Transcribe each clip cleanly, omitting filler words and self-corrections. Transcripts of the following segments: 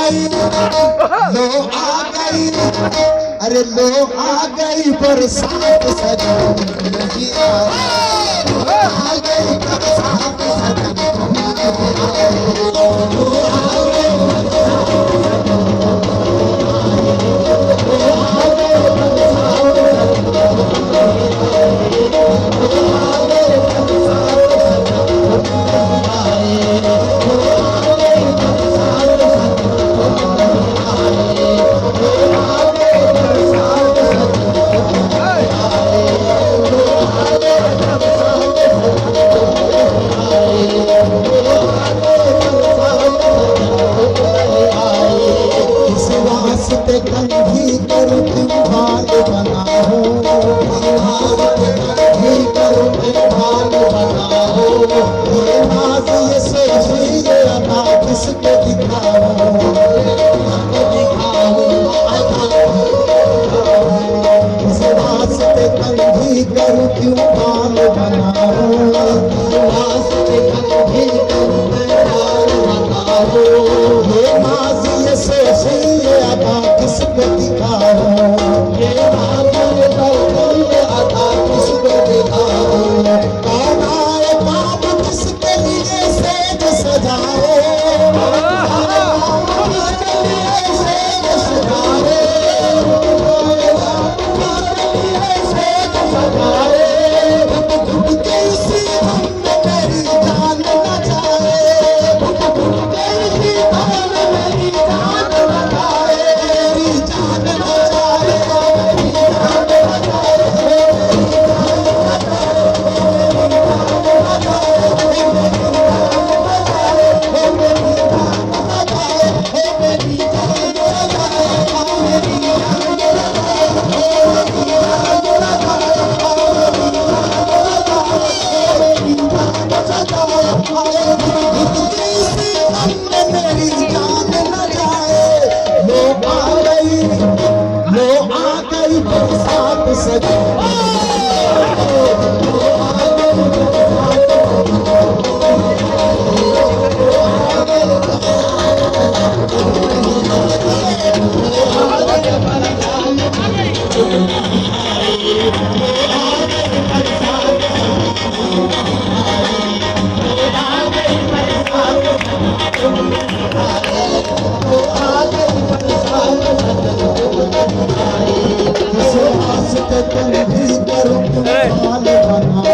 गई, लो आ गई, अरे लो आ गई बरसात सजन नहीं आई, आ गई बरसात सजन नहीं आई, लो आ गई कंधी कर तुम भाल बनाओ, कंधी कर तुम भाल बनाओ, ये नाज ये सोच ये अदा किसको दिखाओ, दिखाओ इस वास्ते कंधी कर क्यों भाल बनाओ, वास्ते कंधी कर तुम भाल बनाओ, ये नाज ये सोच ये अदा किसको दिखाओ, ये बातें ये अदा किसको दिखाओ, कौन आए बाप किसके लिए सेज सजाए, किसके लिए सेज सजाए, सेज सजाए, घुट के इसी हम में मेरी जान न जाए, घुट के इसी हम में मेरी जान न जाए, मेरी जान न जाए, मेरी जान न जाए, मेरी जान न जाए, लो आ गई, लो आ गई बरसात सजन, इस वास्ते कंधी करो तुम भाल बनाओ,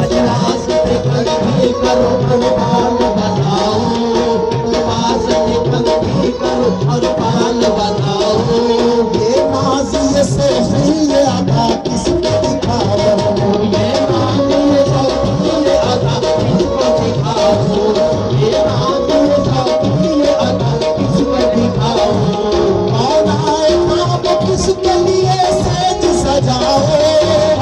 इस वास्ते कंधी करो तुम भाल बनाओ, इस वास्ते कंधी करो और भाल बनाओ, ये नाज ये सोफी ये अदा किसको दिखाओ, ये नाज ये सोफी ये अदा किसको दिखाओ, ये नाज ये सोफी ये अदा किसको दिखाओ, कौन आए बाप किसके लिए सेज सजाओ,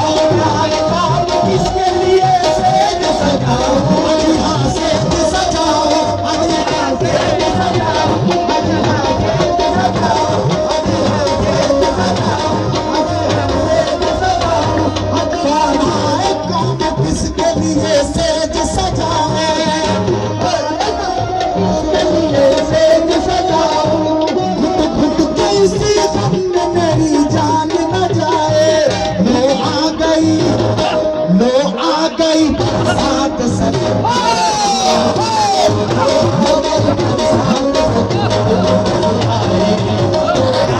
कौन आए बाप किसके लिए सेज सजाओ, अजहा सेज सजाओ, अजहा सेज सजाओ, अजहा सेज सजाओ, अजहा सेज सजाओ, अजहा सेज सजाओ, कौन आए कौन किसके लिए सेज सजाए, किसके लिए सेज सजाओ, घुट के इसी गम में मेरी जान न जाए, लो आ गई बरसात सजन।